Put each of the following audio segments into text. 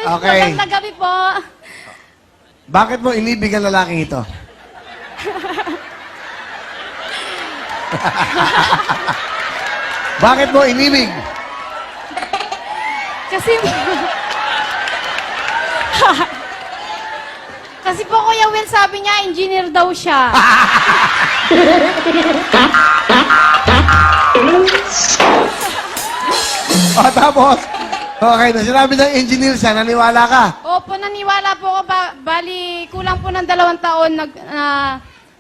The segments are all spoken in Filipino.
Okay. Magandang gabi po. Bakit mo inibig ang lalaking ito? Bakit mo inibig? Kasi... Kasi po, Kuya Will, sabi niya, engineer daw siya. O, tapos, okay, na sinabi ng engineer siya, naniwala ka. Opo, naniwala po ako. Bali, kulang po ng 2 taon.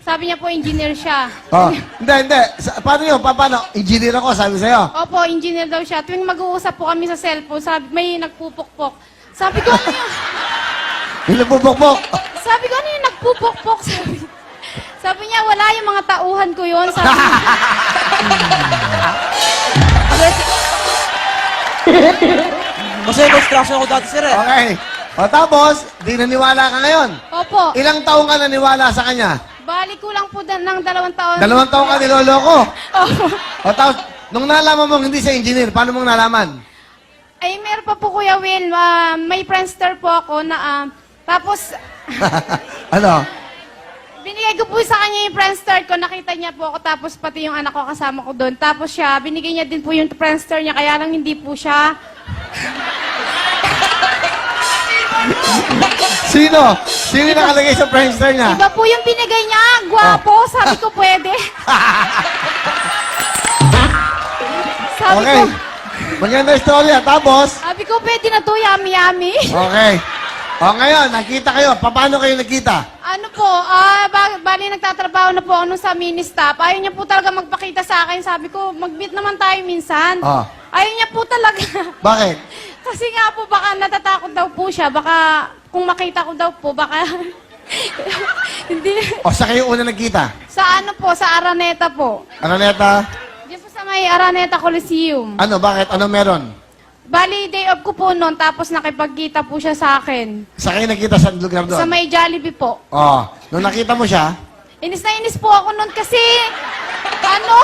Sabi niya po, engineer siya. Oh, hindi. Paano yun? Paano? Engineer ako, sabi sa'yo. Opo, engineer daw siya. Tuwing mag-uusap po kami sa cellphone, may nagpupukpok. Sabi ko, ano yun? Yung nagpupukpok. Sabi ko, ano yung nagpupukpok? Sabi niya, wala yung mga tauhan ko yun. Sabi niya, Kasi construction ako dati, sir, eh. Okay. O, tapos, di naniwala ka ngayon. opo, Ilang taong ka naniwala sa kanya? bali kulang po ng 2 taon. 2 taong ka niloloko. Opo. O, tapos, nung nalaman mong hindi siya engineer, paano mong nalaman? Ay, meron pa po, Kuya Will. May Friendster po ako na, tapos, Ano? binigay ko po sa kanya yung Friendster ko. Nakita niya po ako, tapos pati yung anak ko kasama ko doon. Tapos siya, binigay niya din po yung Friendster niya, kaya lang hindi po siya. Sino? Sino yung nakalagay sa Friendster niya? Iba po yung binigay niya. Gwapo. Sabi ko, pwede. Sabi Okay. ko, Maganda istorya. Tapos, sabi ko, pwede na to, yummy-yummy. okay. O, ngayon, nakita kayo. Paano kayo nakita? Ano po, bali nagtatrabaho na po ako nung sa mini-stop. Ayaw niya po talaga magpakita sa akin. Sabi ko, mag-meet naman tayo minsan. Oh. Ayaw niya po talaga. Bakit? Kasi nga po, baka natatakot daw po siya. Baka, kung makita ko daw po, baka... Hindi. O, sa kayo una nagkita? Sa ano po, sa Araneta po. Araneta? Diyan po sa may Araneta Coliseum. Ano, bakit? Ano meron? Bali, day off ko po noon, tapos nakipagkita po siya sa akin. Sa kayo nagkita sa lugar doon? Sa may Jollibee po. Oh, nung nakita mo siya, Inis na inis po ako noon kasi, ano,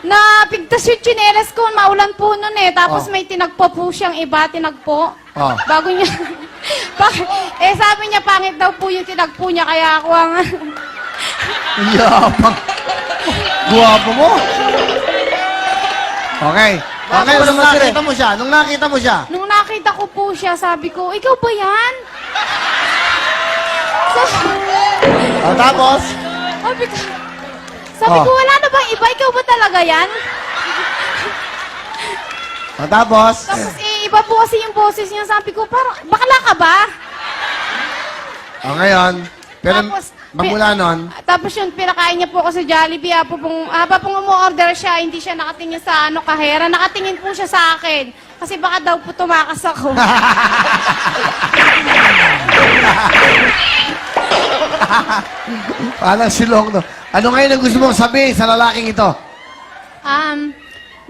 napigtas yung tsinelas ko, maulan po noon eh. Tapos Oh. may tinagpo po siyang iba, tinagpo. Oh. Bago niya, sabi niya, pangit daw po yung tinagpo niya, kaya ako ang, yapang. Guwapo mo. Okay. Okay, Guwapo nung naman, sir, eh. nakita mo siya, nung nakita ko po siya, sabi ko, ikaw ba yan? O, tapos, Sabi Oh. ko, wala na bang iba? Ikaw ba talaga yan? o, tapos, Tapos iba po kasi yung boses niya. Sabi ko, parang, bakla ka ba? o ngayon, pero Tapos, magmula nun, Tapos yun, pinakain niya po ako sa Jollibee. Haba pong umu-order siya, hindi siya nakatingin sa kahera. Nakatingin po siya sa akin. Kasi baka daw po tumakas ako. parang silong, no? Ano ngayon ang gusto mong sabihin sa lalaking ito?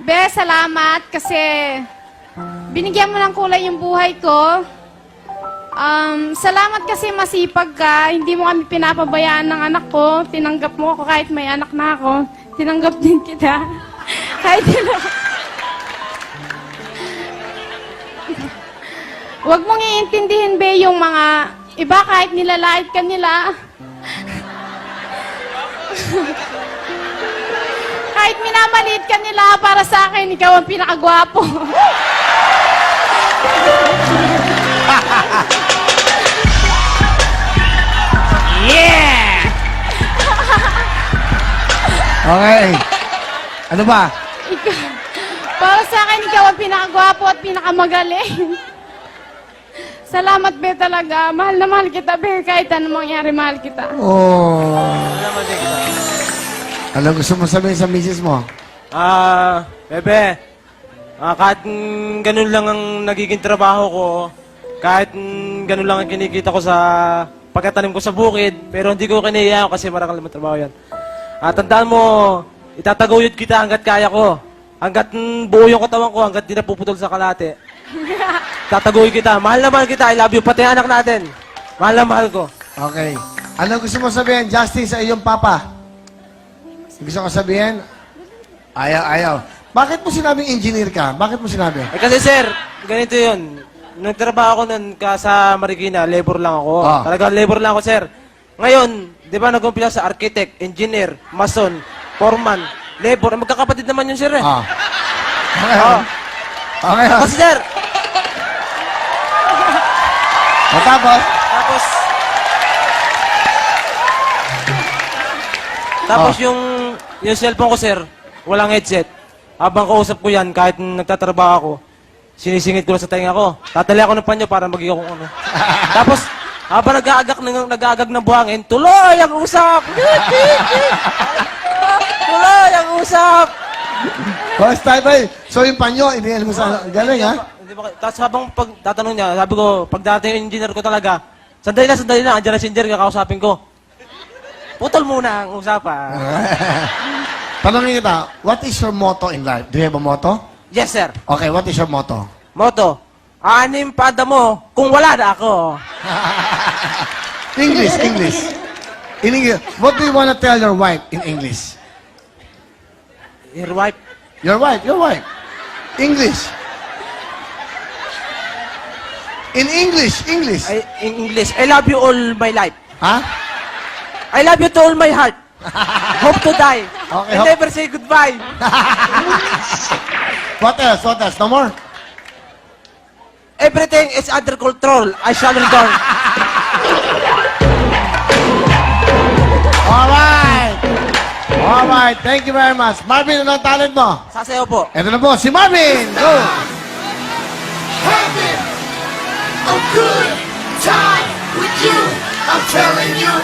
Be, salamat kasi binigyan mo ng kulay yung buhay ko. Salamat kasi masipag ka. Hindi mo kami pinapabayaan ng anak ko. Tinanggap mo ako kahit may anak na ako. Tinanggap din kita. Kahit Huwag mong iintindihin, Be, yung mga iba kahit nilalait ka nila. Kahit minamaliit ka nila, para sa akin, ikaw ang pinakagwapo. Yeah! Okay. Ano ba? Para sa akin, ikaw ang pinakagwapo at pinakamagaling. Salamat, Be, talaga. Mahal na mahal kita, Be. Kahit anong mangyari, mahal kita. Oh. Ano gusto mo sabihin sa misis mo? Bebe, kahit ganun lang ang nagiging trabaho ko, kahit ganun lang ang kinikita ko sa pagkatanim ko sa bukid, pero hindi ko kinaya kasi marakal naman trabaho yan. Tandaan mo, itataguyod kita hanggat kaya ko. Hanggat buo yung katawan ko, hanggat di napuputol sa kalate. Tataguyod kita. Mahal na mahal kita. I love you. Pati anak natin. Mahal na mahal ko. Okay. Ano gusto mo sabihin, Justin, sa iyong papa? Gusto ko sabihin? Ayaw. Bakit mo sinabing engineer ka? Bakit mo sinabi? Kasi sir, ganito yun. nagtrabaho ako nun sa Marikina, labor lang ako. Ah. Talaga labor lang ako, sir. Ngayon, di ba nag-umpisa sa architect, engineer, mason, foreman, labor. Magkakapatid naman yun, sir eh. Ah. Okay. Ah. Okay. Tapos, sir, Tapos, tapos yung cellphone ko, sir, walang headset. Habang kausap ko yan, kahit nagtatrabaho ako, sinisingit ko lang sa tenga ko. Tatali ako ng panyo para magiging akong ano. Tapos, habang nag-aagag ng buhangin, tuloy ang usap! Tuloy ang usap! Boss Tay, so yung panyo, iniel mo sa... Galing, ha? Hindi ba, tapos habang tatanong niya, sabi ko, pag dating yung engineer ko talaga, sandali na, andyan na si engineer, kakausapin ko. Putol muna ang usapan. Tanongin kita, what is your motto in life? Do you have a motto? Yes, sir. Okay, what is your motto? Moto, anim pada mo kung wala na ako. English. In English, what do you want to tell your wife in English? Your wife, Your wife. English. In English. in English, I love you all my life. Ha? I love you to all my heart. Hope to die. Okay, And hope- never say goodbye. What else? No more? Everything is under control. I shall return. Alright, thank you very much. Marvin, ano ang talent mo? Sasayaw po. Ito na po, si Marvin! Go! Having a good time with you. I'm telling you,